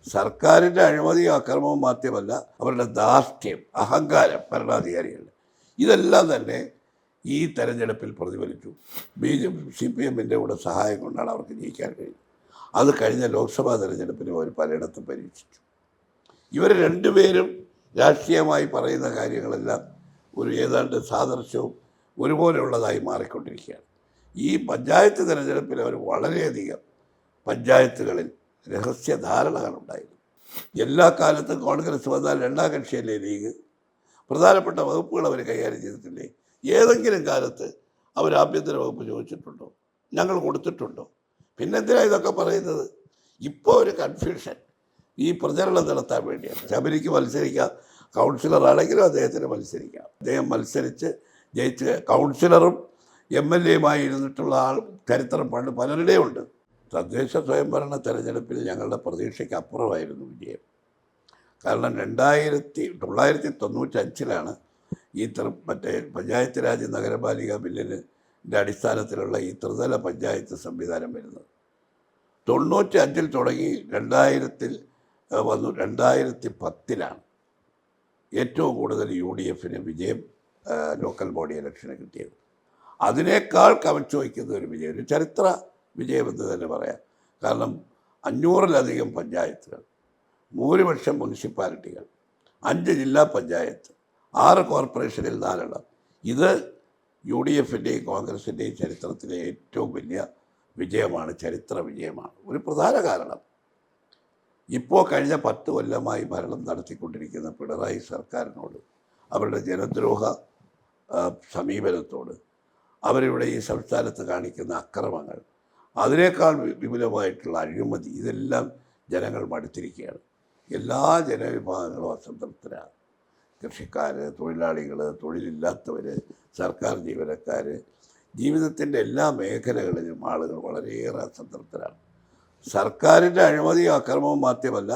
സർക്കാരിൻ്റെ അഴിമതിയും അക്രമവും മാത്രമല്ല, അവരുടെ ധാർഷ്ട്യം, അഹങ്കാരം, ഭരണാധികാരികളുടെ ഇതെല്ലാം തന്നെ ഈ തെരഞ്ഞെടുപ്പിൽ പ്രതിഫലിച്ചു. CPM-ൻ്റെ കൂടെ സഹായം കൊണ്ടാണ് അവർക്ക് ജയിക്കാൻ കഴിഞ്ഞത്. അത് കഴിഞ്ഞ ലോക്സഭാ തെരഞ്ഞെടുപ്പിന് അവർ പലയിടത്തും പരീക്ഷിച്ചു. ഇവർ രണ്ടുപേരും രാഷ്ട്രീയമായി പറയുന്ന കാര്യങ്ങളെല്ലാം ഒരു ഏതാണ്ട് സാദൃശ്യവും ഒരുപോലെയുള്ളതായി മാറിക്കൊണ്ടിരിക്കുകയാണ്. ഈ പഞ്ചായത്ത് തിരഞ്ഞെടുപ്പിൽ അവർ വളരെയധികം പഞ്ചായത്തുകളിൽ രഹസ്യധാരണകളുണ്ടായിരുന്നു. എല്ലാ കാലത്തും കോൺഗ്രസ് വന്നാൽ രണ്ടാം കക്ഷിയല്ലേ ലീഗ്, പ്രധാനപ്പെട്ട വകുപ്പുകൾ അവർ കൈകാര്യം ചെയ്തിട്ടില്ലേ? ഏതെങ്കിലും കാലത്ത് അവർ ആഭ്യന്തര വകുപ്പ് ചോദിച്ചിട്ടുണ്ടോ? ഞങ്ങൾ കൊടുത്തിട്ടുണ്ടോ? പിന്നെന്തിനാണ് ഇതൊക്കെ പറയുന്നത്? ഇപ്പോൾ ഒരു കൺഫ്യൂഷൻ ഈ പ്രചരണം നടത്താൻ വേണ്ടിയാണ്. ശബരിക്ക് മത്സരിക്കാം, കൗൺസിലറാണെങ്കിലും അദ്ദേഹത്തിന് മത്സരിക്കാം. അദ്ദേഹം മത്സരിച്ച് ജയിച്ച് കൗൺസിലറും MLA-യുമായി ഇരുന്നിട്ടുള്ള ചരിത്രം പണ്ട് പലരുടെയും ഉണ്ട്. തദ്ദേശ സ്വയംഭരണ തെരഞ്ഞെടുപ്പിൽ ഞങ്ങളുടെ പ്രതീക്ഷയ്ക്ക് അപ്പുറമായിരുന്നു വിജയം. കാരണം 1995-ലാണ് ഈ മറ്റേ പഞ്ചായത്ത് രാജ് നഗരപാലിക ബില്ലിൻ്റെ അടിസ്ഥാനത്തിലുള്ള ഈ ത്രിതല പഞ്ചായത്ത് സംവിധാനം വരുന്നത്. 95-ൽ തുടങ്ങി 2000-ൽ വന്നു. 2010-ലാണ് ഏറ്റവും കൂടുതൽ UDF-ന് വിജയം ലോക്കൽ ബോഡി ഇലക്ഷന് കിട്ടിയത്. അതിനേക്കാൾ കവച്ചു വയ്ക്കുന്ന ഒരു വിജയം, ഒരു ചരിത്ര വിജയമെന്ന് തന്നെ പറയാം. കാരണം 500-ലധികം പഞ്ചായത്തുകൾ, ഭൂരിപക്ഷം മുനിസിപ്പാലിറ്റികൾ, 5 ജില്ലാ പഞ്ചായത്ത്, 6 കോർപ്പറേഷനിൽ 4 ഇത് UDF-ൻ്റെയും കോൺഗ്രസിൻ്റെയും ചരിത്രത്തിലെ ഏറ്റവും വലിയ വിജയമാണ്, ചരിത്ര വിജയമാണ്. ഒരു പ്രധാന കാരണം ഇപ്പോൾ കഴിഞ്ഞ 10 കൊല്ലമായി ഭരണം നടത്തിക്കൊണ്ടിരിക്കുന്ന പിണറായി സർക്കാരിനോട്, അവരുടെ ജനദ്രോഹ സമീപനത്തോട്, അവരിവിടെ ഈ സംസ്ഥാനത്ത് കാണിക്കുന്ന അക്രമങ്ങൾ, അതിനേക്കാൾ വിപുലമായിട്ടുള്ള അഴിമതി, ഇതെല്ലാം ജനങ്ങൾ മടുത്തിരിക്കുകയാണ്. എല്ലാ ജനവിഭാഗങ്ങളും അസംതൃപ്തരാണ്. കൃഷിക്കാർ, തൊഴിലാളികൾ, തൊഴിലില്ലാത്തവർ, സർക്കാർ ജീവനക്കാർ, ജീവിതത്തിൻ്റെ എല്ലാ മേഖലകളിലും ആളുകൾ വളരെയേറെ അസംതൃപ്തരാണ്. സർക്കാരിൻ്റെ അഴിമതിയും അക്രമവും മാത്രമല്ല,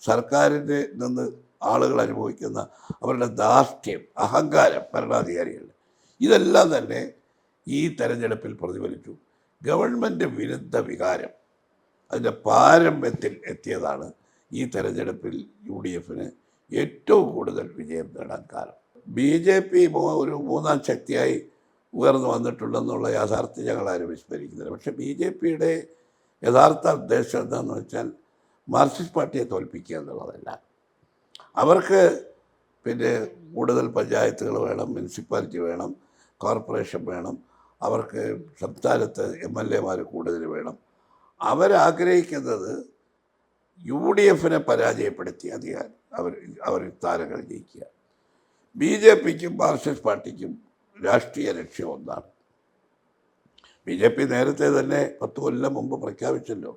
സർക്കാരിൻ്റെ നിന്ന് ആളുകൾ അനുഭവിക്കുന്ന അവരുടെ ധാർഷ്ട്യം, അഹങ്കാരം, ഭരണാധികാരികളുടെ ഇതെല്ലാം തന്നെ ഈ തെരഞ്ഞെടുപ്പിൽ പ്രതിഫലിച്ചു. ഗവൺമെൻറ് വിരുദ്ധ വികാരം അതിൻ്റെ പാരമ്യത്തിൽ എത്തിയതാണ് ഈ തെരഞ്ഞെടുപ്പിൽ UDF-ന് ഏറ്റവും കൂടുതൽ വിജയം നേടാൻ കാരണം. BJP ഒരു മൂന്നാം ശക്തിയായി ഉയർന്നു വന്നിട്ടുണ്ടെന്നുള്ള യാഥാർത്ഥ്യം ഞങ്ങളാരും വിസ്മരിക്കുന്നില്ല. പക്ഷേ BJP-യുടെ യഥാർത്ഥ ഉദ്ദേശം എന്താണെന്ന് വെച്ചാൽ മാർക്സിസ്റ്റ് പാർട്ടിയെ തോൽപ്പിക്കുക എന്നുള്ളതല്ല. അവർക്ക് പിന്നെ കൂടുതൽ പഞ്ചായത്തുകൾ വേണം, മുനിസിപ്പാലിറ്റി വേണം, കോർപ്പറേഷൻ വേണം, അവർക്ക് സംസ്ഥാനത്ത് MLA-മാർ കൂടുതൽ വേണം. അവരാഗ്രഹിക്കുന്നത് UDF-നെ പരാജയപ്പെടുത്തി അധികാരം അവർ സ്ഥാനങ്ങൾ ജയിക്കുക. BJP-ക്കും മാർക്സിസ്റ്റ് പാർട്ടിക്കും രാഷ്ട്രീയ ലക്ഷ്യം ഒന്നാണ്. BJP നേരത്തെ തന്നെ 10 കൊല്ലം മുമ്പ് പ്രഖ്യാപിച്ചല്ലോ,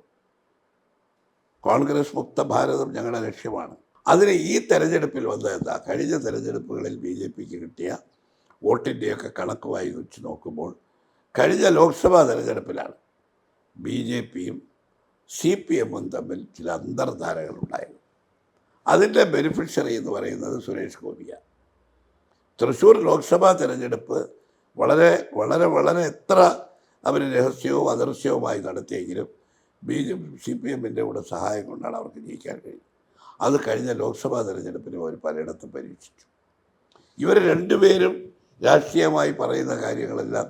കോൺഗ്രസ് മുക്ത ഭാരതം ഞങ്ങളുടെ ലക്ഷ്യമാണ്. അതിന് ഈ തെരഞ്ഞെടുപ്പിൽ വന്നത് എന്താ? കഴിഞ്ഞ തെരഞ്ഞെടുപ്പുകളിൽ BJP-ക്ക് കിട്ടിയ വോട്ടിൻ്റെയൊക്കെ കണക്കുമായി വെച്ച് നോക്കുമ്പോൾ കഴിഞ്ഞ ലോക്സഭാ തെരഞ്ഞെടുപ്പിലാണ് BJP-യും CPM-ഉം തമ്മിൽ ചില അന്തർധാരകളുണ്ടായിരുന്നു. അതിൻ്റെ ബെനിഫിഷ്യറി എന്ന് പറയുന്നത് സുരേഷ് ഗോപിയാണ്. തൃശ്ശൂർ ലോക്സഭാ തെരഞ്ഞെടുപ്പ് വളരെ വളരെ വളരെ എത്ര അവർ രഹസ്യവും അദൃശ്യവുമായി നടത്തിയെങ്കിലും CPM-ൻ്റെ കൂടെ സഹായം കൊണ്ടാണ് അവർക്ക് ജയിക്കാൻ കഴിഞ്ഞത്. അത് കഴിഞ്ഞ ലോക്സഭാ തെരഞ്ഞെടുപ്പിന് അവർ പലയിടത്തും പരീക്ഷിച്ചു. ഇവർ രണ്ടുപേരും രാഷ്ട്രീയമായി പറയുന്ന കാര്യങ്ങളെല്ലാം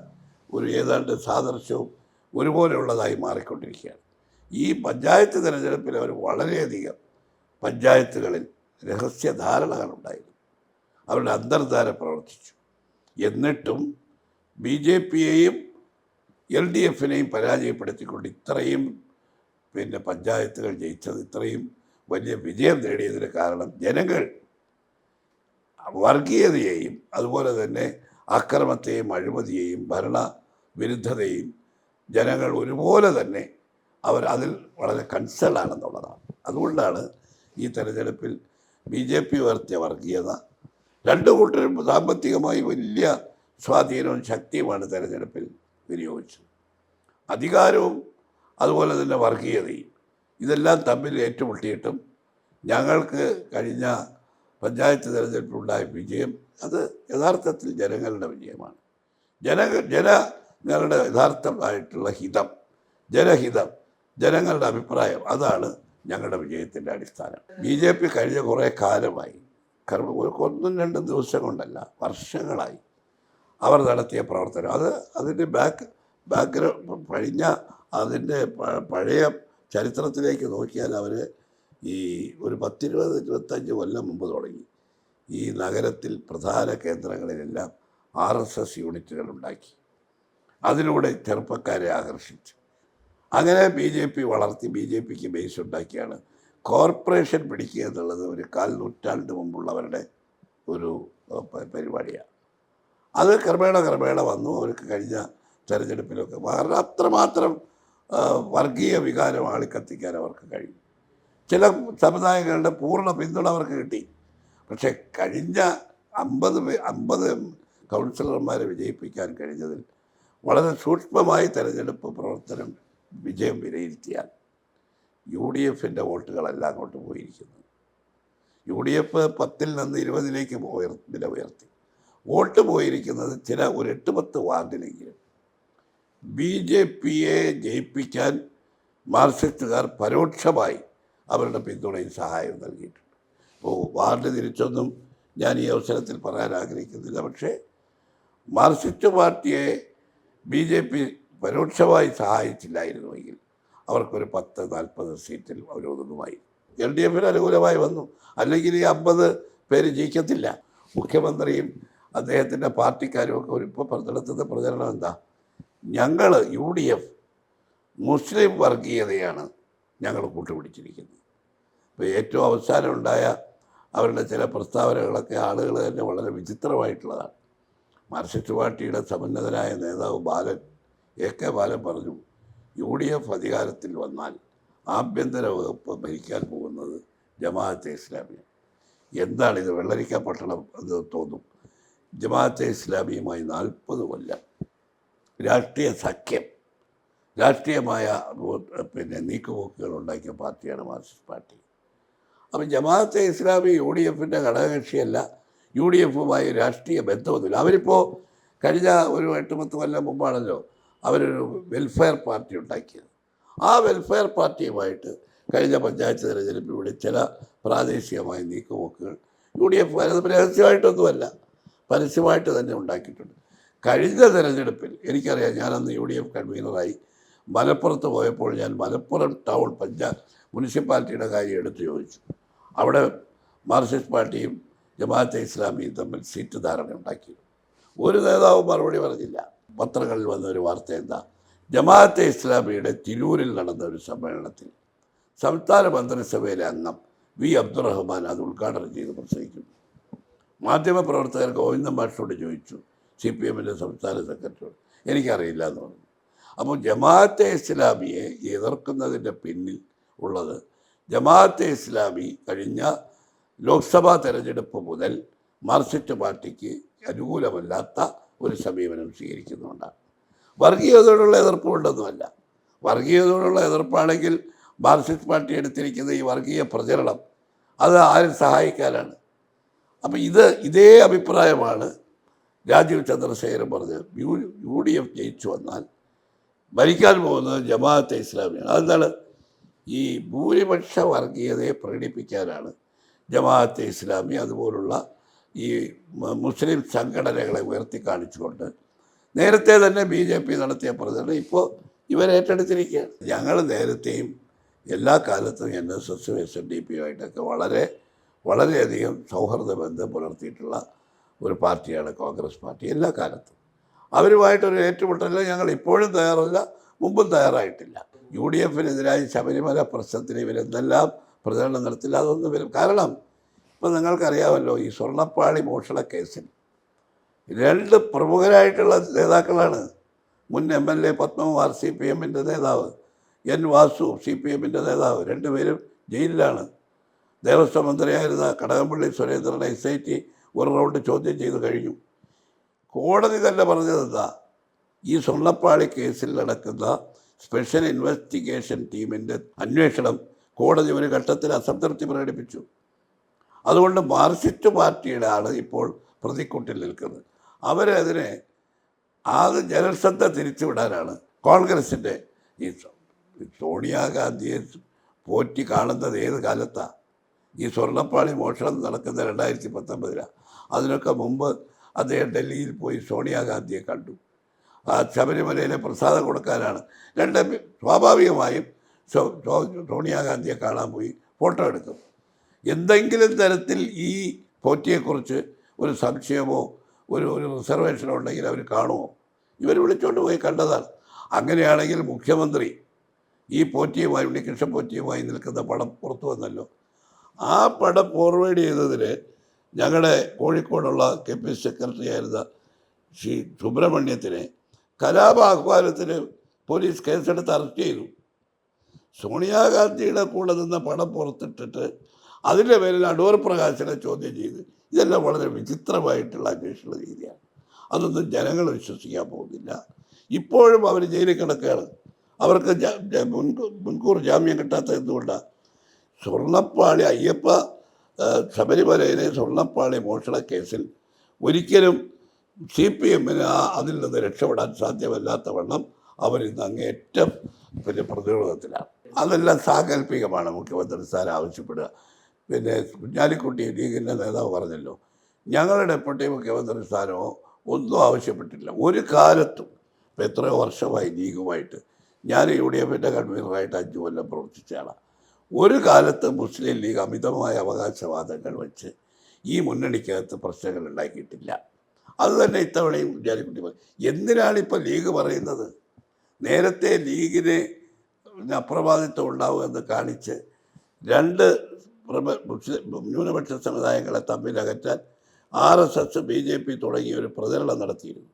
ഒരു ഏതാണ്ട് സാദൃശ്യവും ഒരുപോലെയുള്ളതായി മാറിക്കൊണ്ടിരിക്കുകയാണ്. ഈ പഞ്ചായത്ത് തിരഞ്ഞെടുപ്പിൽ അവർ വളരെയധികം പഞ്ചായത്തുകളിൽ രഹസ്യധാരണകളുണ്ടായിരുന്നു. അവരുടെ അന്തർധാര പ്രവർത്തിച്ചു. എന്നിട്ടും BJP-യെയും LDF-നെയും പരാജയപ്പെടുത്തിക്കൊണ്ട് ഇത്രയും പഞ്ചായത്തുകൾ ജയിച്ചത്, ഇത്രയും വലിയ വിജയം നേടിയതിന് കാരണം ജനങ്ങൾ വർഗീയതയെയും അതുപോലെ തന്നെ അക്രമത്തെയും അഴിമതിയെയും ഭരണവിരുദ്ധതയും ജനങ്ങൾ ഒരുപോലെ തന്നെ അതിൽ വളരെ കൺസേൺ ആണെന്നുള്ളതാണ്. അതുകൊണ്ടാണ് ഈ തെരഞ്ഞെടുപ്പിൽ BJP ഉയർത്തിയ വർഗീയത, രണ്ടു കൂട്ടരും സാമ്പത്തികമായി വലിയ സ്വാധീനവും ശക്തിയുമാണ് തെരഞ്ഞെടുപ്പിൽ വിനിയോഗിച്ചത്. അധികാരവും അതുപോലെ തന്നെ വർഗീയതയും ഇതെല്ലാം തമ്മിൽ ഏറ്റുമുട്ടിയിട്ടും ഞങ്ങൾക്ക് കഴിഞ്ഞ പഞ്ചായത്ത് തിരഞ്ഞെടുപ്പിലുണ്ടായ വിജയം അത് യഥാർത്ഥത്തിൽ ജനങ്ങളുടെ വിജയമാണ്. ജനങ്ങളുടെ യഥാർത്ഥമായിട്ടുള്ള ഹിതം, ജനഹിതം, ജനങ്ങളുടെ അഭിപ്രായം, അതാണ് ഞങ്ങളുടെ വിജയത്തിൻ്റെ അടിസ്ഥാനം. BJP കഴിഞ്ഞ കുറേ കാലമായി, കാരണം ഒന്നും രണ്ടും ദിവസം കൊണ്ടല്ല, വർഷങ്ങളായി അവർ നടത്തിയ പ്രവർത്തനം, അതിൻ്റെ കഴിഞ്ഞ അതിൻ്റെ പഴയ ചരിത്രത്തിലേക്ക് നോക്കിയാൽ അവർ ഈ ഒരു 10-20-25 കൊല്ലം മുമ്പ് തുടങ്ങി ഈ നഗരത്തിൽ പ്രധാന കേന്ദ്രങ്ങളിലെല്ലാം RSS യൂണിറ്റുകൾ ഉണ്ടാക്കി. അതിലൂടെ ചെറുപ്പക്കാരെ ആകർഷിച്ചു. അങ്ങനെ BJP വളർത്തി, BJPക്ക് ബേസ് ഉണ്ടാക്കിയാണ് കോർപ്പറേഷൻ പിടിക്കുക എന്നുള്ളത് ഒരു 1/4 നൂറ്റാണ്ട് മുമ്പുള്ളവരുടെ ഒരു പരിപാടിയാണ്. അത് ക്രമേണ വന്നു. അവർക്ക് കഴിഞ്ഞ തെരഞ്ഞെടുപ്പിലൊക്കെ കാരണം അത്രമാത്രം വർഗീയ വികാരം ആളിക്കത്തിക്കാൻ അവർക്ക് കഴിയും. ചില സമുദായങ്ങളുടെ പൂർണ്ണ പിന്തുണ അവർക്ക് കിട്ടി. പക്ഷേ കഴിഞ്ഞ 50 കൗൺസിലർമാരെ വിജയിപ്പിക്കാൻ കഴിഞ്ഞതിൽ വളരെ സൂക്ഷ്മമായി തെരഞ്ഞെടുപ്പ് പ്രവർത്തനം വിജയം വിലയിരുത്തിയാൽ UDFൻ്റെ വോട്ടുകളെല്ലാം അങ്ങോട്ട് പോയിരിക്കുന്നത്. UDF 10-ൽ നിന്ന് 20-ലേക്ക് നില ഉയർത്തി. വോട്ട് പോയിരിക്കുന്നത് ഒരു 8-10 വാർഡിലെങ്കിലും. BJPയെ ജയിപ്പിക്കാൻ മാർക്സിസ്റ്റുകാർ പരോക്ഷമായി അവരുടെ പിന്തുണയും സഹായവും നൽകിയിട്ടുണ്ട്. വാർഡ് തിരിച്ചൊന്നും ഞാൻ ഈ അവസരത്തിൽ പറയാൻ ആഗ്രഹിക്കുന്നില്ല. പക്ഷേ മാർക്സിസ്റ്റ് പാർട്ടിയെ BJP പരോക്ഷമായി സഹായിച്ചില്ലായിരുന്നുവെങ്കിൽ അവർക്കൊരു 10-40 സീറ്റിൽ അവരൊതുങ്ങുമായി. LDFന് അനുകൂലമായി വന്നു. അല്ലെങ്കിൽ ഈ 50 പേര് ജയിക്കത്തില്ല. മുഖ്യമന്ത്രിയും അദ്ദേഹത്തിൻ്റെ പാർട്ടിക്കാരും ഒക്കെ ഇപ്പോൾ നടത്തുന്ന പ്രചരണം എന്താ? ഞങ്ങൾ UDF മുസ്ലിം വർഗീയതയാണ് ഞങ്ങൾ കൂട്ടുപിടിച്ചിരിക്കുന്നത്. ഇപ്പോൾ ഏറ്റവും അവസാനം ഉണ്ടായ അവരുടെ ചില പ്രസ്താവനകളൊക്കെ ആളുകൾ തന്നെ വളരെ വിചിത്രമായിട്ടുള്ളതാണ്. മാർക്സിസ്റ്റ് പാർട്ടിയുടെ സമുന്നതനായ നേതാവ് AK ബാലൻ പറഞ്ഞു, UDF അധികാരത്തിൽ വന്നാൽ ആഭ്യന്തര വകുപ്പ് ഭരിക്കാൻ പോകുന്നത് ജമാഅത്തെ ഇസ്ലാമിയാണ്. എന്താണിത്? വെള്ളരിക്ക പട്ടണം എന്ന് തോന്നും. ജമാഅത്തെ ഇസ്ലാമിയുമായി 40 കൊല്ലം രാഷ്ട്രീയ സഖ്യം, രാഷ്ട്രീയമായ നീക്കുപോക്കുകൾ ഉണ്ടാക്കിയ പാർട്ടിയാണ് മാർക്സിസ്റ്റ് പാർട്ടി. അപ്പം ജമാഅത്തെ ഇസ്ലാമി UDFൻ്റെ ഘടകകക്ഷിയല്ല. UDFുമായി രാഷ്ട്രീയ ബന്ധമൊന്നുമില്ല. അവരിപ്പോൾ കഴിഞ്ഞ ഒരു 8-10 കൊല്ലം മുമ്പാണല്ലോ അവരൊരു വെൽഫെയർ പാർട്ടി ഉണ്ടാക്കിയത്. ആ വെൽഫെയർ പാർട്ടിയുമായിട്ട് കഴിഞ്ഞ പഞ്ചായത്ത് തിരഞ്ഞെടുപ്പിലൂടെ ചില പ്രാദേശികമായ നീക്കുപോക്കുകൾ UDF രഹസ്യമായിട്ടൊന്നുമല്ല, പരസ്യമായിട്ട് തന്നെ ഉണ്ടാക്കിയിട്ടുണ്ട്. കഴിഞ്ഞ തിരഞ്ഞെടുപ്പിൽ എനിക്കറിയാം, ഞാനന്ന് UDF കൺവീനറായി മലപ്പുറത്ത് പോയപ്പോൾ ഞാൻ മലപ്പുറം ടൗൺ മുനിസിപ്പാലിറ്റിയുടെ കാര്യം എടുത്തു ചോദിച്ചു. അവിടെ മാർക്സിസ്റ്റ് പാർട്ടിയും ജമാഅത്തെ ഇസ്ലാമിയും തമ്മിൽ സീറ്റ് ധാരണ ഉണ്ടാക്കി. ഒരു നേതാവും മറുപടി പറഞ്ഞില്ല. പത്രങ്ങളിൽ വന്ന ഒരു വാർത്ത എന്താ? ജമാഅത്തെ ഇസ്ലാമിയുടെ തിരൂരിൽ നടന്ന ഒരു സമ്മേളനത്തിൽ സംസ്ഥാന മന്ത്രിസഭയിലെ അംഗം V. അബ്ദുറഹ്മാൻ അത് ഉദ്ഘാടനം ചെയ്ത് പ്രസംഗിക്കുന്നു. മാധ്യമപ്രവർത്തകർ ഗോവിന്ദൻ മാഷിനോട് ചോദിച്ചു, CPMൻ്റെ സംസ്ഥാന സെക്രട്ടറിയോട്, എനിക്കറിയില്ല എന്ന് പറഞ്ഞു. അപ്പോൾ ജമാഅത്തെ ഇസ്ലാമിയെ എതിർക്കുന്നതിൻ്റെ പിന്നിൽ ഉള്ളത് ജമാഅത്തെ ഇസ്ലാമി കഴിഞ്ഞ ലോക്സഭാ തെരഞ്ഞെടുപ്പ് മുതൽ മാർക്സിസ്റ്റ് പാർട്ടിക്ക് അനുകൂലമല്ലാത്ത ഒരു സമീപനം സ്വീകരിക്കുന്നുണ്ടാണ്. വർഗീയതയോടുള്ള എതിർപ്പുകൊണ്ടൊന്നുമല്ല. വർഗീയതയോടുള്ള എതിർപ്പാണെങ്കിൽ മാർക്സിസ്റ്റ് പാർട്ടി എടുത്തിരിക്കുന്ന ഈ വർഗീയ പ്രചരണം അത് ആരും സഹായിക്കാനാണ്. അപ്പം ഇതേ അഭിപ്രായമാണ് രാജീവ് ചന്ദ്രശേഖരൻ പറഞ്ഞത്. UDF ജയിച്ചു വന്നാൽ ഭരിക്കാൻ പോകുന്നത് ജമാഅത്തെ ഇസ്ലാമിയാണ്. അതെന്താണ്? ഈ ഭൂരിപക്ഷ വർഗീയതയെ പ്രകടിപ്പിക്കാനാണ് ജമാഅത്തെ ഇസ്ലാമി അതുപോലുള്ള ഈ മുസ്ലിം സംഘടനകളെ ഉയർത്തി കാണിച്ചുകൊണ്ട് നേരത്തെ തന്നെ BJP നടത്തിയ പ്രചരണം ഇപ്പോൾ ഇവരേറ്റെടുത്തിരിക്കുകയാണ്. ഞങ്ങൾ നേരത്തെയും എല്ലാ കാലത്തും NSSും SNDPയുമായിട്ടൊക്കെ വളരെയധികം സൗഹൃദ ബന്ധം പുലർത്തിയിട്ടുള്ള ഒരു പാർട്ടിയാണ് കോൺഗ്രസ് പാർട്ടി. എല്ലാ കാലത്തും അവരുമായിട്ടൊരു ഏറ്റുമുട്ടലിൽ ഞങ്ങൾ ഇപ്പോഴും തയ്യാറല്ല, മുമ്പും തയ്യാറായിട്ടില്ല. UDFനെതിരായി ശബരിമല പ്രശ്നത്തിന് ഇവരെന്തെല്ലാം പ്രചരണം നടത്തില്ല, അതൊന്നും വരും. കാരണം ഇപ്പോൾ നിങ്ങൾക്കറിയാമല്ലോ, ഈ സ്വർണ്ണപ്പാളി മോഷണ കേസിൽ 2 പ്രമുഖരായിട്ടുള്ള നേതാക്കളാണ്. മുൻ MLA പത്മകുമാർ CPMൻ്റെ നേതാവ്, N. വാസു CPMൻ്റെ നേതാവ്, 2 പേരും ജയിലിലാണ്. ദേവസ്വം മന്ത്രിയായിരുന്ന കടകംപള്ളി സുരേന്ദ്രനെ SIT ഒരു റൗണ്ട് ചോദ്യം ചെയ്ത് കഴിഞ്ഞു. കോടതി തന്നെ പറഞ്ഞതെന്താ? ഈ സ്വർണ്ണപ്പാളി കേസിൽ നടക്കുന്ന സ്പെഷ്യൽ ഇൻവെസ്റ്റിഗേഷൻ ടീമിൻ്റെ അന്വേഷണം കോടതി ഒരു ഘട്ടത്തിൽ അസംതൃപ്തി പ്രകടിപ്പിച്ചു. അതുകൊണ്ട് മാർക്സിസ്റ്റ് പാർട്ടിയുടെ ആൾ ഇപ്പോൾ പ്രതിക്കൂട്ടിൽ നിൽക്കുന്നത്. അവരതിനെ ജനശ്രദ്ധ തിരിച്ചുവിടാനാണ് കോൺഗ്രസിൻ്റെ ഈ സോണിയാഗാന്ധിയെ പോറ്റി കാണുന്നത് ഏത് കാലത്താണ്? ഈ സ്വർണ്ണപ്പാളി മോഷണം നടക്കുന്ന 2019 അതിനൊക്കെ മുമ്പ് അദ്ദേഹം ഡൽഹിയിൽ പോയി സോണിയാഗാന്ധിയെ കണ്ടു. ആ ശബരിമലയിലെ പ്രസാദം കൊടുക്കാനാണ്. സ്വാഭാവികമായും സോണിയാഗാന്ധിയെ കാണാൻ പോയി ഫോട്ടോ എടുക്കും. എന്തെങ്കിലും തരത്തിൽ ഈ പോറ്റിയെക്കുറിച്ച് ഒരു സംശയമോ ഒരു റിസർവേഷനോ ഉണ്ടെങ്കിൽ അവർ കാണുമോ? ഇവർ വിളിച്ചുകൊണ്ട് പോയി കണ്ടതാണ്. അങ്ങനെയാണെങ്കിൽ മുഖ്യമന്ത്രി ഈ പോറ്റിയുമായി, ഉണ്ണികൃഷ്ണൻ പോറ്റിയുമായി നിൽക്കുന്ന പടം പുറത്തു വന്നല്ലോ. ആ പടം ഫോർവേഡ് ചെയ്തതിന് ഞങ്ങളുടെ കോഴിക്കോടുള്ള KP സെക്രട്ടറി ആയിരുന്ന ശ്രീ സുബ്രഹ്മണ്യത്തിനെ കലാപാഹ്വാനത്തിന് പോലീസ് കേസെടുത്ത് അറസ്റ്റ് ചെയ്തു. സോണിയാഗാന്ധിയുടെ കൂടെ നിന്ന പടം പുറത്തിട്ടിട്ട് അതിൻ്റെ പേരിൽ അടൂർ പ്രകാശിനെ ചോദ്യം ചെയ്ത്. ഇതെല്ലാം വളരെ വിചിത്രമായിട്ടുള്ള അന്വേഷണ രീതിയാണ്. അതൊന്നും ജനങ്ങൾ വിശ്വസിക്കാൻ പോകുന്നില്ല. ഇപ്പോഴും അവർ ജയിലിൽ കിടക്കുകയാണ്. അവർക്ക് മുൻകൂർ ജാമ്യം കിട്ടാത്ത എന്തുകൊണ്ടാണ്? സ്വർണ്ണപ്പാളി അയ്യപ്പ ശബരിമലയിലെ സ്വർണ്ണപ്പാളി മോഷണ കേസിൽ ഒരിക്കലും CPMന് അതിൽ നിന്ന് രക്ഷപ്പെടാൻ സാധ്യമല്ലാത്ത വണ്ണം അവരിന്ന് അങ്ങേറ്റം പ്രതിരോധത്തിലാണ്. അതെല്ലാം സാങ്കല്പികമാണ്. മുഖ്യമന്ത്രി സ്ഥാനം ആവശ്യപ്പെടുക. കുഞ്ഞാലിക്കുട്ടി ലീഗിൻ്റെ നേതാവ് പറഞ്ഞല്ലോ, ഞങ്ങളുടെ ഡെപ്യൂട്ടി മുഖ്യമന്ത്രി സ്ഥാനമോ ഒന്നും ആവശ്യപ്പെട്ടില്ല ഒരു കാലത്തും. ഇപ്പം എത്രയോ വർഷമായി ലീഗുമായിട്ട്, ഞാൻ UDFൻ്റെ കൺവീനറായിട്ട് 5 കൊല്ലം പ്രവർത്തിച്ചയാളാണ്. ഒരു കാലത്ത് മുസ്ലിം ലീഗ് അമിതമായ അവകാശവാദങ്ങൾ വെച്ച് ഈ മുന്നണിക്കകത്ത് പ്രശ്നങ്ങൾ ഉണ്ടാക്കിയിട്ടില്ല. അതുതന്നെ ഇത്തവണയും കുഞ്ഞാലിക്കുട്ടി പറയും. എന്തിനാണിപ്പോൾ ലീഗ് പറയുന്നത്? നേരത്തെ ലീഗിന് അപ്രമാദിത്വം ഉണ്ടാവുമെന്ന് കാണിച്ച് 2 ന്യൂനപക്ഷ സമുദായങ്ങളെ തമ്മിലകറ്റാൻ RSS BJP തുടങ്ങിയ ഒരു പ്രചരണം നടത്തിയിരുന്നു.